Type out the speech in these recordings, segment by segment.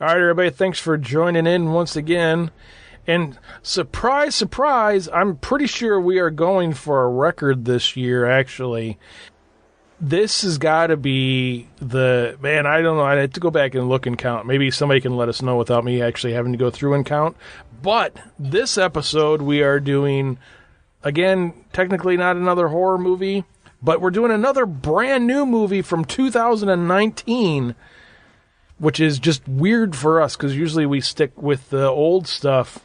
All right, everybody, thanks for joining in once again. And surprise, surprise, I'm pretty sure we are going for a record this year, actually. This has got to be man, I don't know. I'd have to go back and look and count. Maybe somebody can let us know without me actually having to go through and count. But this episode, we are doing, again, technically not another horror movie, but we're doing another brand new movie from 2019, which is just weird for us because usually we stick with the old stuff,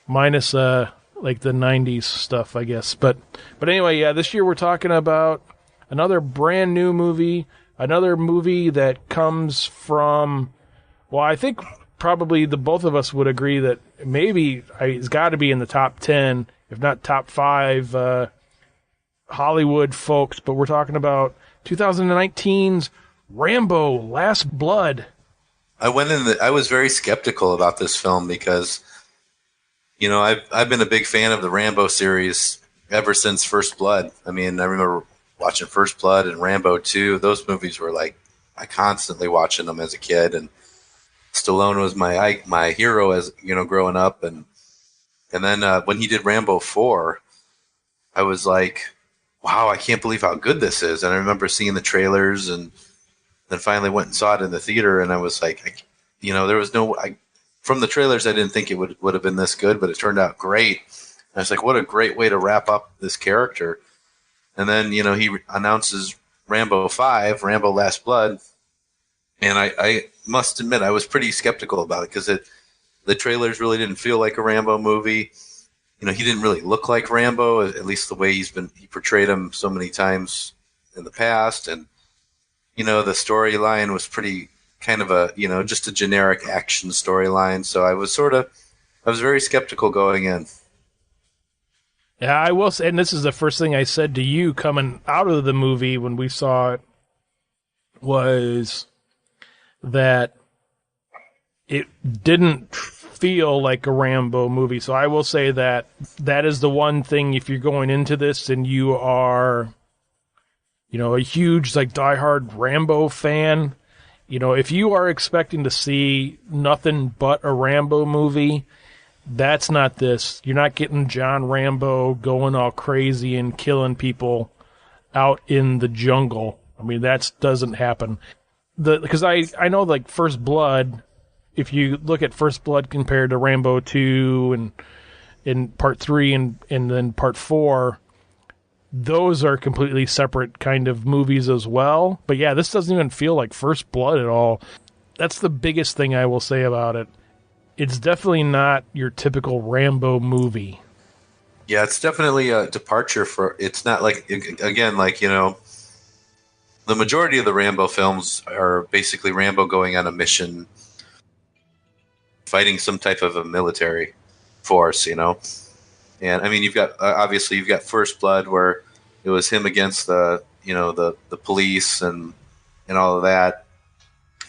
minus like the 90s stuff, I guess. But anyway, yeah, this year we're talking about another brand new movie, another movie that comes from, well, I think probably the both of us would agree that maybe it's got to be in the top 10, if not top 5 Hollywood folks. But we're talking about 2019's Rambo Last Blood. I was very skeptical about this film because, I've been a big fan of the Rambo series ever since First Blood. I mean, I remember watching First Blood and Rambo 2. Those movies were like, I constantly watching them as a kid, and Stallone was my hero as, growing up. And then when he did Rambo 4, I was like, wow, I can't believe how good this is. And I remember seeing the trailers, and then finally went and saw it in the theater, and I was like, there was from the trailers, I didn't think it would have been this good, but it turned out great. And I was like, what a great way to wrap up this character. And then, he announces Rambo 5, Rambo Last Blood, and I must admit I was pretty skeptical about it because the trailers really didn't feel like a Rambo movie. He didn't really look like Rambo, at least the way he portrayed him so many times in the past. And, the storyline was pretty kind of just a generic action storyline. So I was very skeptical going in. Yeah, I will say, and this is the first thing I said to you coming out of the movie when we saw it, was that it didn't feel like a Rambo movie. So I will say that is the one thing, if you're going into this and you are, a huge, like, diehard Rambo fan, if you are expecting to see nothing but a Rambo movie, that's not this. You're not getting John Rambo going all crazy and killing people out in the jungle. I mean, that doesn't happen. Because I know, like, First Blood, if you look at First Blood compared to Rambo 2 and in Part 3 and then Part 4, those are completely separate kind of movies as well. But yeah, this doesn't even feel like First Blood at all. That's the biggest thing I will say about it. It's definitely not your typical Rambo movie. Yeah, it's definitely a departure it's not like, again, like, the majority of the Rambo films are basically Rambo going on a mission, fighting some type of a military force, And I mean, you've got First Blood, where it was him against the police and all of that.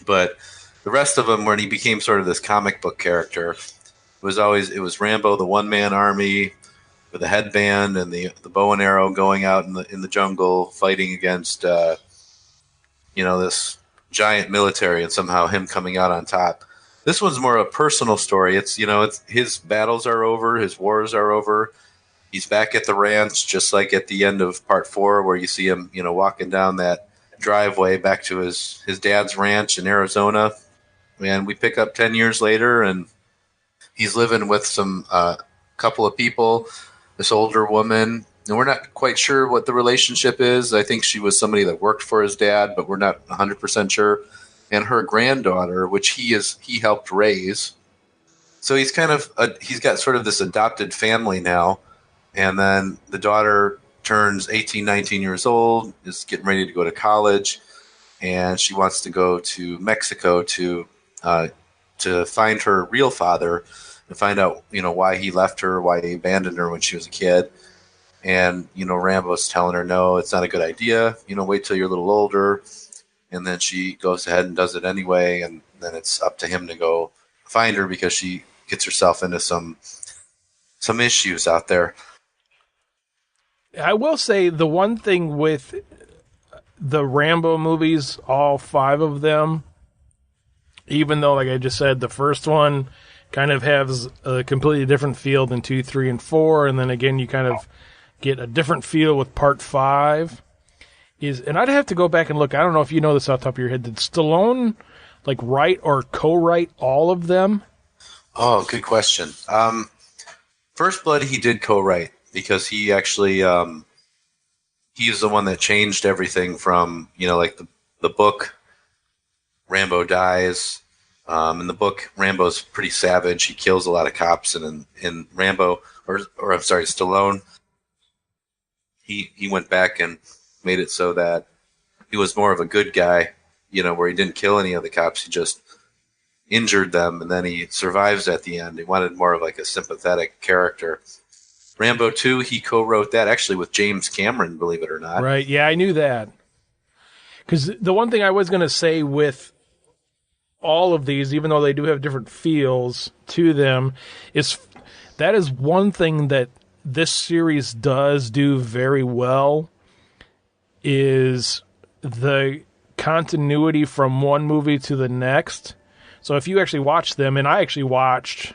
But the rest of them, when he became sort of this comic book character, it was Rambo, the one man army with a headband and the bow and arrow, going out in the jungle fighting against this giant military, and somehow him coming out on top. This one's more a personal story. It's his battles are over, his wars are over. He's back at the ranch, just like at the end of Part 4, where you see him, walking down that driveway back to his dad's ranch in Arizona. And we pick up 10 years later, and he's living with some couple of people, this older woman, and we're not quite sure what the relationship is. I think she was somebody that worked for his dad, but we're not 100% sure. And her granddaughter, which he helped raise. So he's he's got sort of this adopted family now. And then the daughter turns 18, 19 years old, is getting ready to go to college, and she wants to go to Mexico to find her real father and find out, why he left her, why he abandoned her when she was a kid. And, Rambo's telling her, no, it's not a good idea. Wait till you're a little older. And then she goes ahead and does it anyway. And then it's up to him to go find her because she gets herself into some issues out there. I will say the one thing with the Rambo movies, all 5 of them, even though, like I just said, the first one kind of has a completely different feel than 2, 3, and 4, and then again you kind of get a different feel with part 5. And I'd have to go back and look. I don't know if you know this off the top of your head. Did Stallone like write or co-write all of them? Oh, good question. First Blood, he did co-write because he actually he's the one that changed everything from like the book. Rambo dies. In the book, Rambo's pretty savage. He kills a lot of cops, and in Rambo, or I'm sorry, Stallone, he went back and made it so that he was more of a good guy, where he didn't kill any of the cops. He just injured them, and then he survives at the end. He wanted more of like a sympathetic character. Rambo 2, he co-wrote that actually with James Cameron, believe it or not. Right, yeah, I knew that. Because the one thing I was going to say with all of these, even though they do have different feels to them, is that is one thing that this series does do very well, is the continuity from one movie to the next. So if you actually watch them, and I actually watched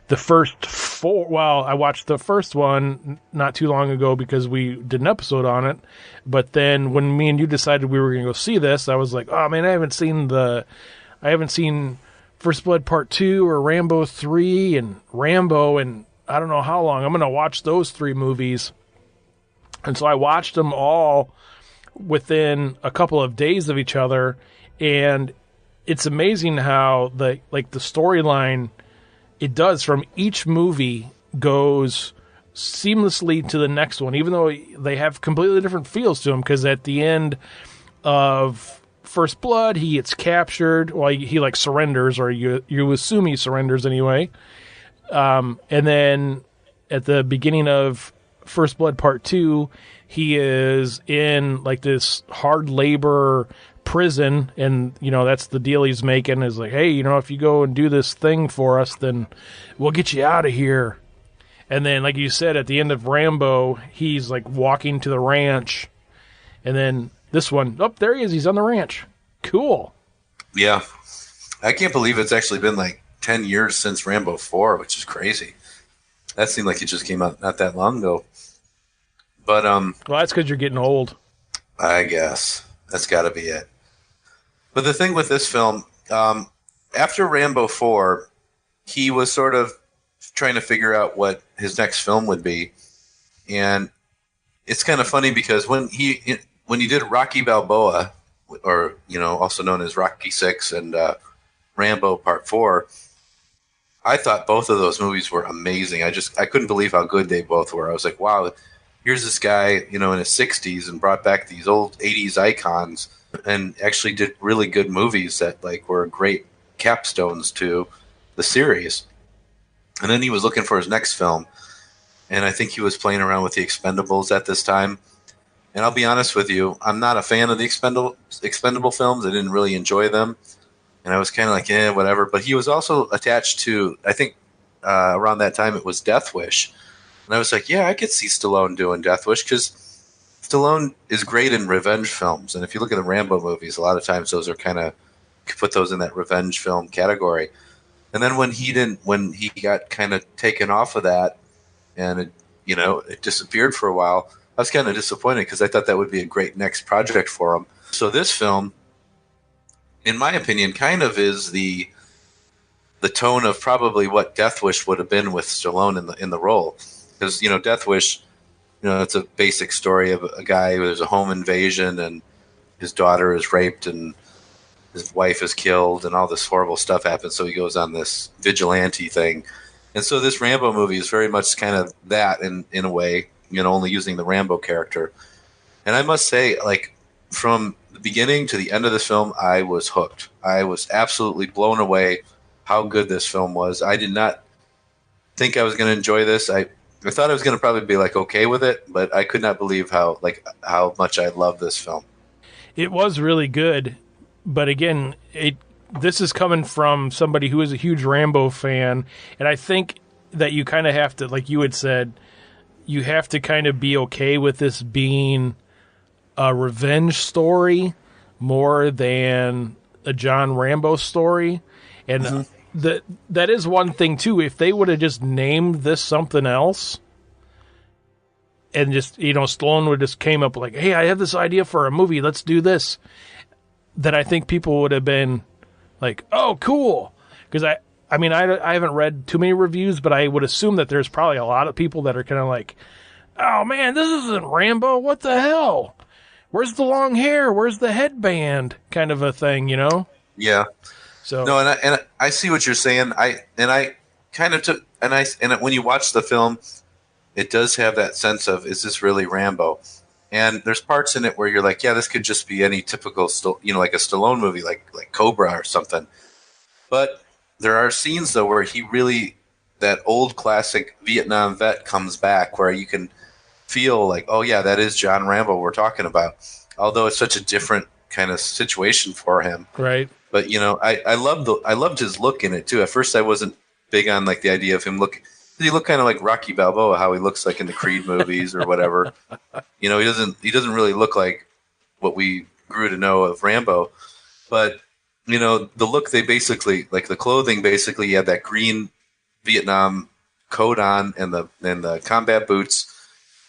the first 4, well, I watched the first one not too long ago because we did an episode on it, but then when me and you decided we were going to go see this, I was like, oh man, I haven't seen First Blood Part 2 or Rambo 3 and Rambo and I don't know how long. I'm going to watch those 3 movies. And so I watched them all within a couple of days of each other, and it's amazing how the storyline it does from each movie goes seamlessly to the next one, even though they have completely different feels to them, because at the end of First Blood, he gets captured. Well, he like surrenders, or you assume he surrenders anyway. And then at the beginning of First Blood Part 2, he is in like this hard labor prison, and that's the deal he's making, is like, hey, if you go and do this thing for us, then we'll get you out of here. And then, like you said, at the end of Rambo, he's like walking to the ranch, and then this one, there he is, he's on the ranch. Cool. Yeah, I can't believe it's actually been like 10 years since Rambo 4, which is crazy. That seemed like it just came out not that long ago. But well, that's because you're getting old, I guess that's got to be it. But the thing with this film, after Rambo 4, he was sort of trying to figure out what his next film would be. And it's kind of funny because when he did Rocky Balboa, or also known as Rocky 6 and Rambo Part 4, I thought both of those movies were amazing. I couldn't believe how good they both were. I was like, wow, here's this guy, in his 60s and brought back these old 80s icons and actually did really good movies that were great capstones to the series. And then he was looking for his next film, and I think he was playing around with the Expendables at this time. And I'll be honest with you, I'm not a fan of the Expendable films. I didn't really enjoy them, and I was kind of like, whatever. But he was also attached to, I think around that time it was Death Wish. And I was like, yeah, I could see Stallone doing Death Wish, because Stallone is great in revenge films. And if you look at the Rambo movies, a lot of times those are kind of, put those in that revenge film category. And then when he got kind of taken off of that, and it disappeared for a while, I was kind of disappointed, because I thought that would be a great next project for him. So this film, in my opinion, kind of is the tone of probably what Death Wish would have been with Stallone in the role. Because, Death Wish, it's a basic story of a guy who there's a home invasion and his daughter is raped and his wife is killed and all this horrible stuff happens. So he goes on this vigilante thing. And so this Rambo movie is very much kind of that in a way, only using the Rambo character. And I must say, from the beginning to the end of this film, I was hooked. I was absolutely blown away how good this film was. I did not think I was going to enjoy this. I thought I was going to probably be okay with it, but I could not believe how much I love this film. It was really good, but again, this is coming from somebody who is a huge Rambo fan, and I think that you kind of have to, like you had said, you have to kind of be okay with this being a revenge story more than a John Rambo story, and that is one thing too. If they would have just named this something else, and just Stallone would just came up like, "Hey, I have this idea for a movie. Let's do this," then I think people would have been like, "Oh, cool," because I haven't read too many reviews, but I would assume that there's probably a lot of people that are kind of like, "Oh man, this isn't Rambo. What the hell? Where's the long hair? Where's the headband?" Kind of a thing, Yeah. So no, and I see what you're saying. I kind of took and when you watch the film, it does have that sense of, is this really Rambo? And there's parts in it where you're like, yeah, this could just be any typical, like a Stallone movie, like Cobra or something. But there are scenes though where that old classic Vietnam vet comes back, where you can feel like, oh yeah, that is John Rambo we're talking about. Although it's such a different kind of situation for him, right? But I loved his look in it too. At first, I wasn't big on like the idea of him he looked kind of like Rocky Balboa, how he looks like in the Creed movies or whatever. He doesn't really look like what we grew to know of Rambo. But the look, they basically, like the clothing, basically he had that green Vietnam coat on and the combat boots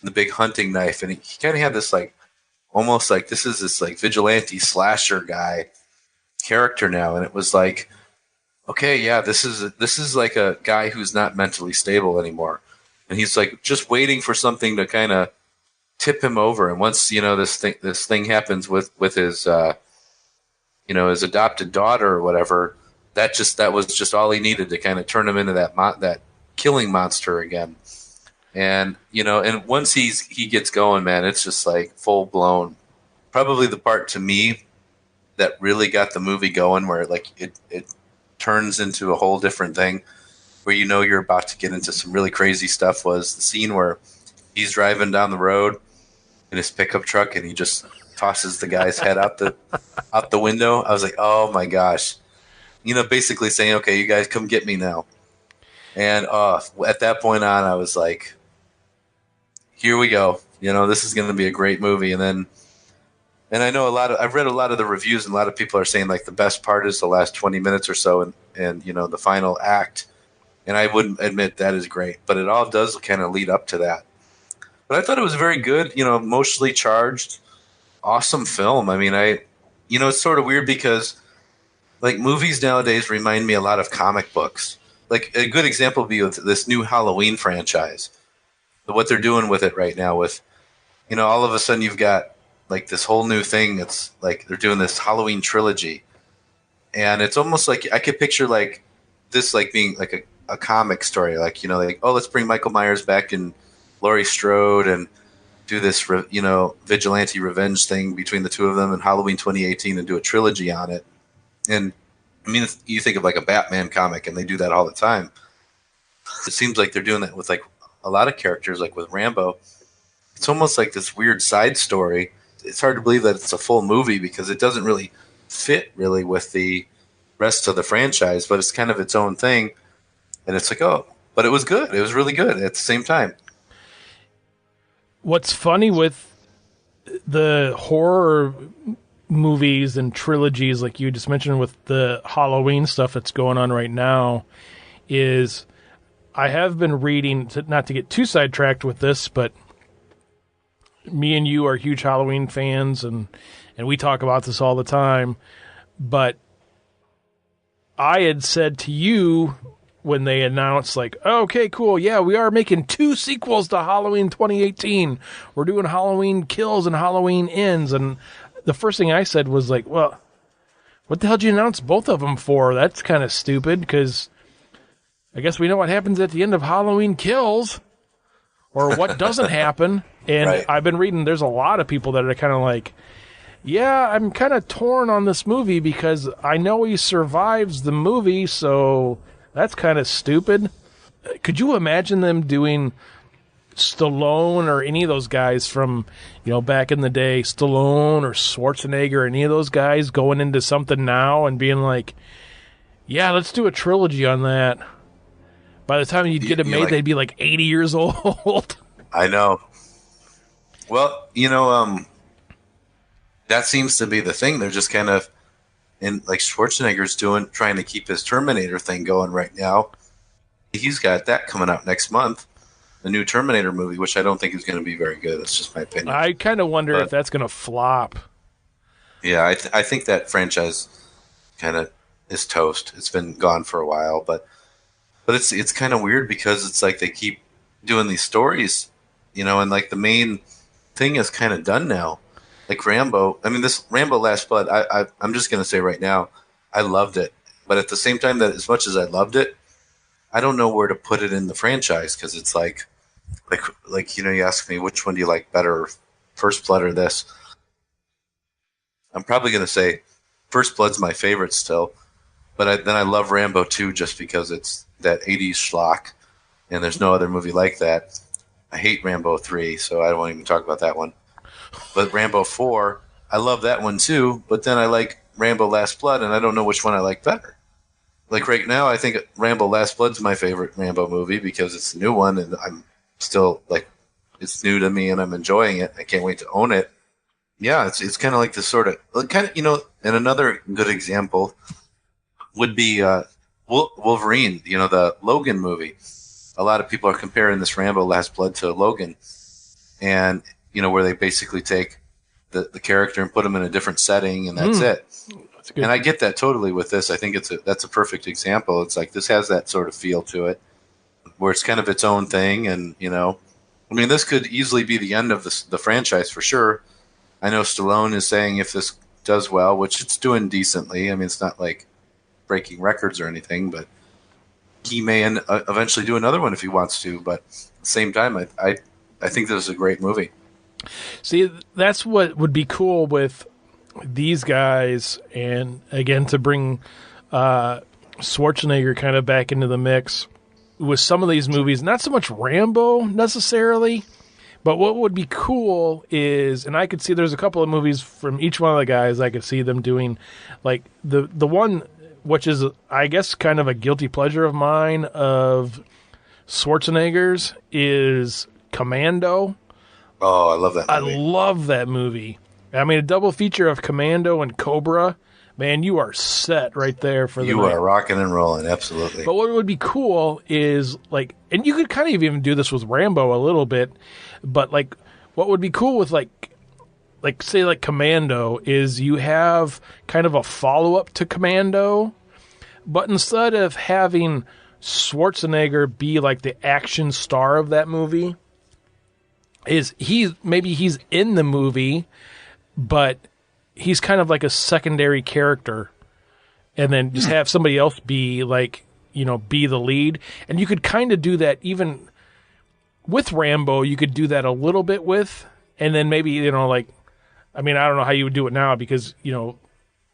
and the big hunting knife, and he kind of had this like almost like this is this like vigilante slasher guy character now, and it was like, okay, yeah, this is like a guy who's not mentally stable anymore, and he's like just waiting for something to kind of tip him over. And once this thing happens with his his adopted daughter or whatever, that was just all he needed to kind of turn him into that killing monster again. And and once he gets going, man, it's just like full blown. Probably the part to me that really got the movie going, where like it turns into a whole different thing, where you're about to get into some really crazy stuff, was the scene where he's driving down the road in his pickup truck and he just tosses the guy's head out the window. I was like, oh my gosh, basically saying, okay, you guys come get me now. And at that point on, I was like, here we go. This is going to be a great movie. And I know I've read a lot of the reviews, and a lot of people are saying like the best part is the last 20 minutes or so, and the final act. And I wouldn't admit that is great, but it all does kind of lead up to that. But I thought it was very good, emotionally charged, awesome film. I mean, it's sort of weird because like movies nowadays remind me a lot of comic books. Like a good example would be with this new Halloween franchise, what they're doing with it right now with, all of a sudden you've got like this whole new thing. It's like they're doing this Halloween trilogy, and it's almost like I could picture like this like being like a comic story, like like, oh, let's bring Michael Myers back and Laurie Strode and do this vigilante revenge thing between the two of them in Halloween 2018 and do a trilogy on it. And I mean, you think of like a Batman comic, and they do that all the time. It seems like they're doing that with like a lot of characters, like with Rambo. It's almost like this weird side story. It's hard to believe that it's a full movie because it doesn't really fit really with the rest of the franchise, but it's kind of its own thing. And it's like, oh, but it was good. It was really good at the same time. What's funny with the horror movies and trilogies, like you just mentioned with the Halloween stuff that's going on right now, is I have been reading, not to get too sidetracked with this, but me and you are huge Halloween fans, and we talk about this all the time. But I had said to you when they announced, like, oh, okay, cool, yeah, we are making 2 sequels to Halloween 2018. We're doing Halloween Kills and Halloween Ends. And the first thing I said was like, well, what the hell did you announce both of them for? That's kind of stupid, because I guess we know what happens at the end of Halloween Kills, or what doesn't happen. And right. I've been reading, there's a lot of people that are kind of like, yeah, I'm kind of torn on this movie because I know he survives the movie, so that's kind of stupid. Could you imagine them doing Stallone or any of those guys from, back in the day, Stallone or Schwarzenegger or any of those guys going into something now and being like, yeah, let's do a trilogy on that. By the time you'd get it made, they'd be like 80 years old. I know. Well, that seems to be the thing. They're just kind of, and like Schwarzenegger's trying to keep his Terminator thing going right now. He's got that coming out next month, the new Terminator movie, which I don't think is going to be very good. That's just my opinion. I kind of wonder if that's going to flop. Yeah, I think that franchise kind of is toast. It's been gone for a while, but it's kind of weird because it's like they keep doing these stories, and like the main thing is kind of done now. Like Rambo, I mean, this Rambo Last Blood, I'm just going to say right now, I loved it. But at the same time, that as much as I loved it, I don't know where to put it in the franchise because it's like you ask me which one do you like better, First Blood or this? I'm probably going to say First Blood's my favorite still, but then I love Rambo 2 just because it's that 80s schlock, and there's no other movie like that. I hate Rambo 3, so I won't even talk about that one. But Rambo 4, I love that one too, but then I like Rambo Last Blood, and I don't know which one I like better. Like right now, I think Rambo Last Blood's my favorite Rambo movie because it's the new one, and I'm still like, it's new to me, and I'm enjoying it. I can't wait to own it. Yeah, it's kind of like this sort of and another good example would be Wolverine. The Logan movie. A lot of people are comparing this Rambo Last Blood to Logan, and where they basically take the character and put him in a different setting, and that's it. That's good. And I get that totally with this. I think that's a perfect example. It's like this has that sort of feel to it, where it's kind of its own thing, and I mean, this could easily be the end of the franchise for sure. I know Stallone is saying if this does well, which it's doing decently. I mean, it's not like breaking records or anything, but he may eventually do another one if he wants to. But at the same time, I think this is a great movie. See, that's what would be cool with these guys, and again, to bring Schwarzenegger kind of back into the mix with some of these movies, not so much Rambo necessarily, but what would be cool is, and I could see there's a couple of movies from each one of the guys I could see them doing, like the one which is, I guess, kind of a guilty pleasure of mine of Schwarzenegger's is Commando. Oh, I love that movie. I love that movie. I mean, a double feature of Commando and Cobra. Man, you are set right there for the You night. are rocking and rolling, absolutely. But what would be cool is, like, and you could kind of even do this with Rambo a little bit, but, like, what would be cool with, like say, like, Commando is you have kind of a follow-up to Commando, but instead of having Schwarzenegger be, like, the action star of that movie, maybe he's in the movie, but he's kind of like a secondary character, and then just have somebody else be like, be the lead. And you could kind of do that even with Rambo. You could do that a little bit with, and then maybe, like, I mean, I don't know how you would do it now because,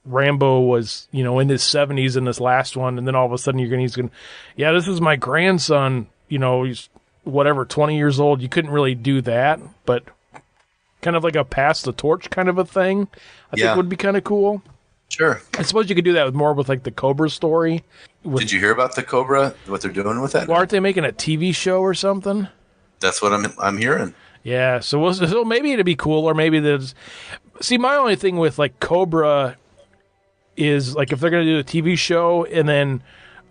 Rambo was, in his 70s in this last one, and then all of a sudden he's going to, yeah, this is my grandson, he's whatever, 20 years old. You couldn't really do that, but kind of like a pass the torch kind of a thing, I think would be kind of cool. Sure. I suppose you could do that with like the Cobra story. Did you hear about the Cobra, what they're doing with that? Well, aren't they making a TV show or something? That's what I'm hearing. Yeah, so maybe it'd be cool, or maybe there's... See, my only thing with, like, Cobra is, like, if they're going to do a TV show, and then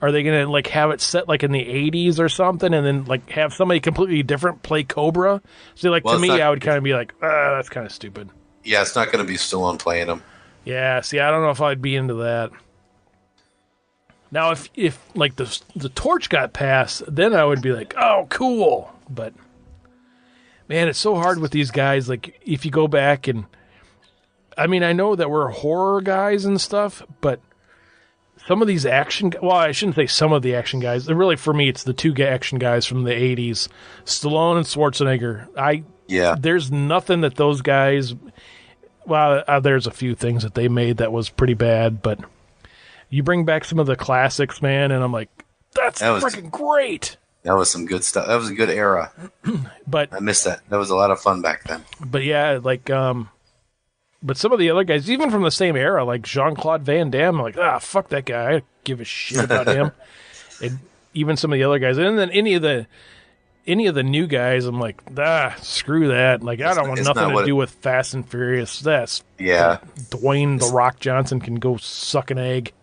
are they going to, like, have it set, like, in the 80s or something, and then, like, have somebody completely different play Cobra? So, like, to me, I would kind of be like, that's kind of stupid. Yeah, it's not going to be Stallone playing him. Yeah, see, I don't know if I'd be into that. Now, if like, the torch got passed, then I would be like, oh, cool. But, man, it's so hard with these guys. Like, if you go back and... I mean, I know that we're horror guys and stuff, but some of these action... Well, I shouldn't say some of the action guys. Really, for me, it's the two action guys from the 80s. Stallone and Schwarzenegger. There's nothing that those guys... Well, there's a few things that they made that was pretty bad, but you bring back some of the classics, man, and I'm like, that's freaking great. That was some good stuff. That was a good era. But I missed that. That was a lot of fun back then. But yeah, like, but some of the other guys, even from the same era, like Jean-Claude Van Damme, I'm like, fuck that guy. I don't give a shit about him. And even some of the other guys. And then any of any of the new guys, I'm like, screw that. Like, I don't want nothing to do with Fast and Furious. Dwayne The Rock Johnson can go suck an egg.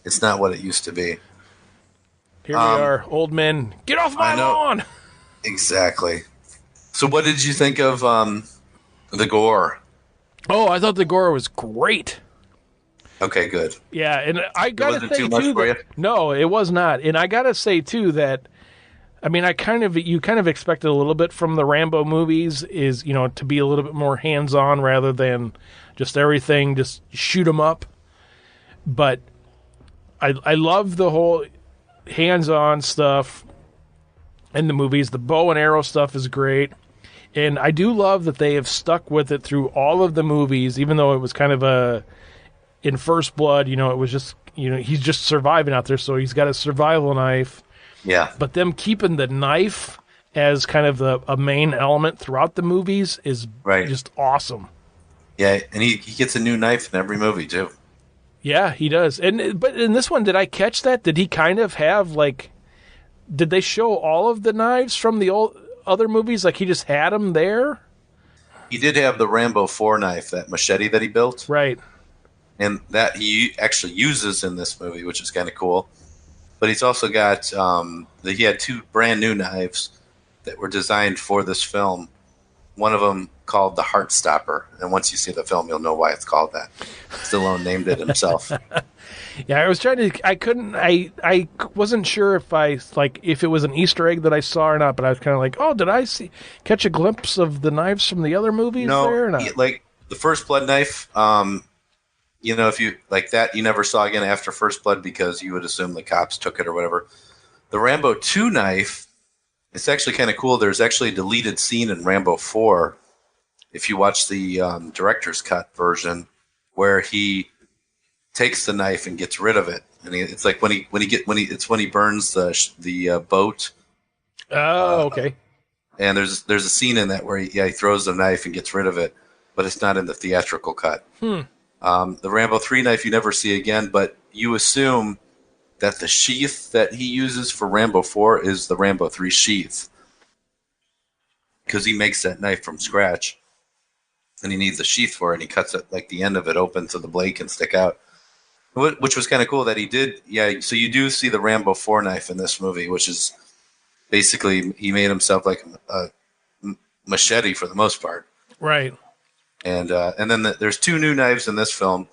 It's not what it used to be. Here we are, old men. Get off my lawn! Exactly. So what did you think of the gore? Oh, I thought the gore was great. Okay, good. Yeah, and I gotta say too much too for you? No, it was not. And I gotta say too that, I mean, you kind of expected a little bit from the Rambo movies, is, you know, to be a little bit more hands-on rather than just everything, just shoot 'em up. But I love the whole hands-on stuff in the movies. The bow and arrow stuff is great. And I do love that they have stuck with it through all of the movies, even though it was kind of in First Blood, you know, it was just, you know, he's just surviving out there, so he's got a survival knife. Yeah. But them keeping the knife as kind of a main element throughout the movies is just awesome. Yeah, and he gets a new knife in every movie, too. Yeah, he does. But in this one, did I catch that? Did he kind of have, like, did they show all of the knives from the other movies? Like, he just had them there? He did have the Rambo 4 knife, that machete that he built. Right. And that he actually uses in this movie, which is kind of cool. But he's also got, he had 2 brand new knives that were designed for this film. One of them called the Heart Stopper. And once you see the film, you'll know why it's called that. Stallone named it himself. Yeah, I was trying to, I wasn't sure if it was an Easter egg that I saw or not, but I was kind of like, oh, did I catch a glimpse of the knives from the other movies there or not? Like the First Blood knife, you know, if you like that, you never saw again after First Blood because you would assume the cops took it or whatever. The Rambo 2 knife, it's actually kind of cool. There's actually a deleted scene in Rambo 4, if you watch the director's cut version, where he takes the knife and gets rid of it, and it's like when he burns the boat. Oh, okay. And there's a scene in that where he throws the knife and gets rid of it, but it's not in the theatrical cut. The Rambo 3 knife you never see again, but you assume that the sheath that he uses for Rambo 4 is the Rambo 3 sheath, because he makes that knife from scratch, and he needs a sheath for it, and he cuts it, like the end of it open so the blade can stick out, which was kind of cool that he did. Yeah, so you do see the Rambo 4 knife in this movie, which is basically he made himself like a machete for the most part. Right. And then there's 2 new knives in this film.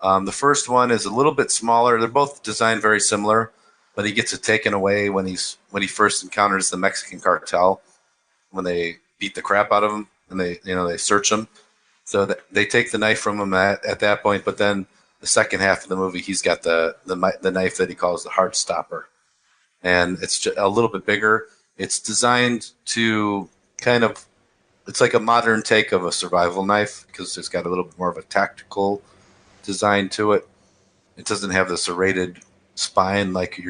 The first one is a little bit smaller. They're both designed very similar, but he gets it taken away when he first encounters the Mexican cartel, when they beat the crap out of him and they search him. So they take the knife from him at that point. But then the second half of the movie, he's got the knife that he calls the Heart Stopper, and it's just a little bit bigger. It's designed to it's like a modern take of a survival knife because it's got a little bit more of a tactical design to it. It doesn't have the serrated spine like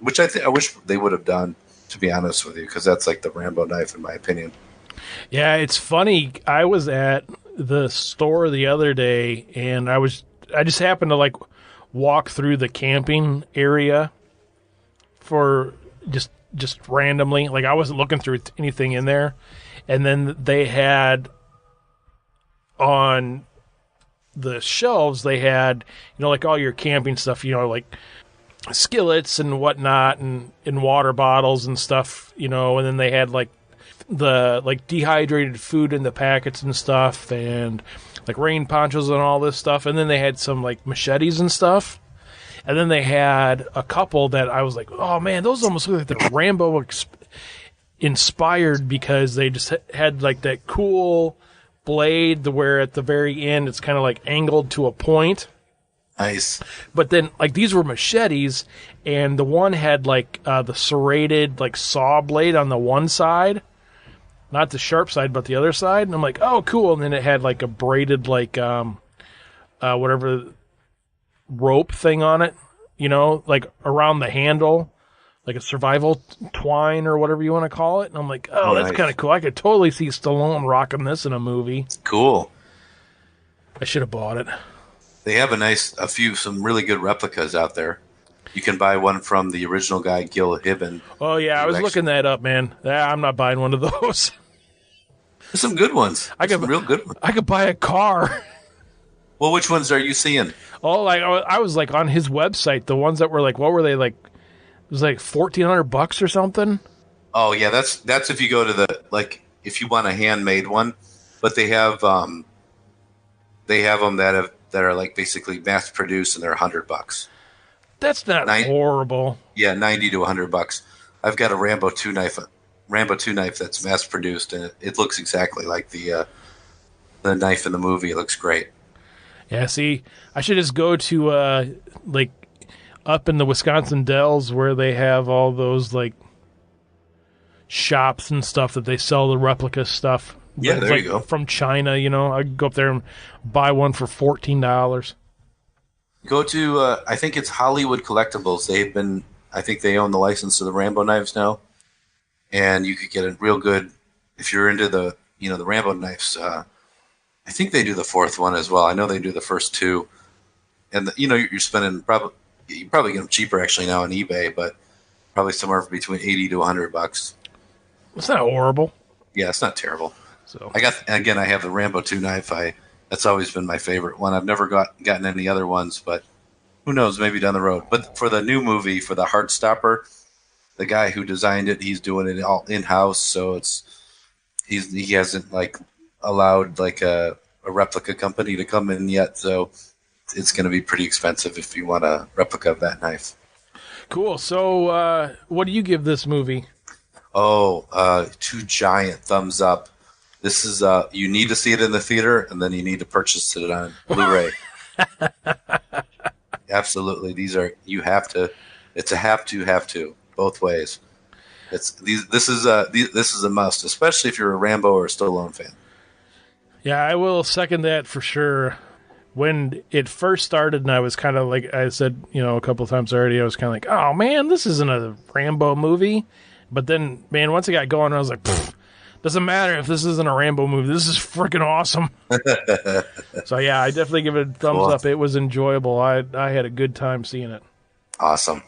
which I wish they would have done, to be honest with you, because that's like the Rambo knife in my opinion. Yeah, it's funny. I was at the store the other day, and I just happened to like walk through the camping area for just randomly. Like I wasn't looking through anything in there. And then they had on the shelves, they had, like all your camping stuff, like skillets and whatnot and water bottles and stuff, and then they had like the dehydrated food in the packets and stuff and like rain ponchos and all this stuff. And then they had some like machetes and stuff. And then they had a couple that I was like, oh man, those almost look like the Rambo inspired, because they just had like that cool blade where at the very end it's kind of like angled to a point. Nice. But then like these were machetes, and the one had like the serrated like saw blade on the one side, not the sharp side but the other side, and I'm like, oh cool. And then it had like a braided like whatever rope thing on it, like around the handle, like a survival twine or whatever you want to call it. And I'm like, oh, that's nice. Kind of cool. I could totally see Stallone rocking this in a movie. Cool. I should have bought it. They have some really good replicas out there. You can buy one from the original guy, Gil Hibben. Oh yeah, I was looking that up, man. I'm not buying one of those. There's some good ones. Some real good ones. I could buy a car. Well, which ones are you seeing? Oh, like I was like on his website, the ones that were like, what were they like? It was like $1,400 or something. Oh yeah, that's if you go to the if you want a handmade one, but they have them that are like basically mass produced and they're $100. That's not horrible. Yeah, $90 to $100. I've got a Rambo 2 knife that's mass produced, and it looks exactly like the knife in the movie. It looks great. Yeah, see, I should just go to like up in the Wisconsin Dells where they have all those like shops and stuff that they sell the replica stuff. Yeah, there you go. From China, I could go up there and buy one for $14. Go to I think it's Hollywood Collectibles. I think they own the license to the Rambo knives now, and you could get a real good if you're into the the Rambo knives. I think they do the fourth one as well. I know they do the first two, and you're spending you probably get them cheaper actually now on eBay, but probably somewhere between $80 to $100. It's not horrible. Yeah, it's not terrible. So I have the Rambo 2 knife. That's always been my favorite one. I've never gotten any other ones, but who knows? Maybe down the road. But for the new movie, for the Heartstopper, the guy who designed it, he's doing it all in house. So he hasn't allowed a replica company to come in yet. So it's going to be pretty expensive if you want a replica of that knife. Cool. So what do you give this movie? Oh, 2 giant thumbs up. This is you need to see it in the theater, and then you need to purchase it on Blu-ray. Absolutely, you have to. It's a have to both ways. This is a must, especially if you're a Rambo or a Stallone fan. Yeah, I will second that for sure. When it first started, and I was kind of like I said, a couple of times already, I was kind of like, oh man, this isn't a Rambo movie. But then, man, once it got going, I was like, doesn't matter if this isn't a Rambo movie. This is freaking awesome. So, yeah, I definitely give it a thumbs up. It was enjoyable. I had a good time seeing it. Awesome.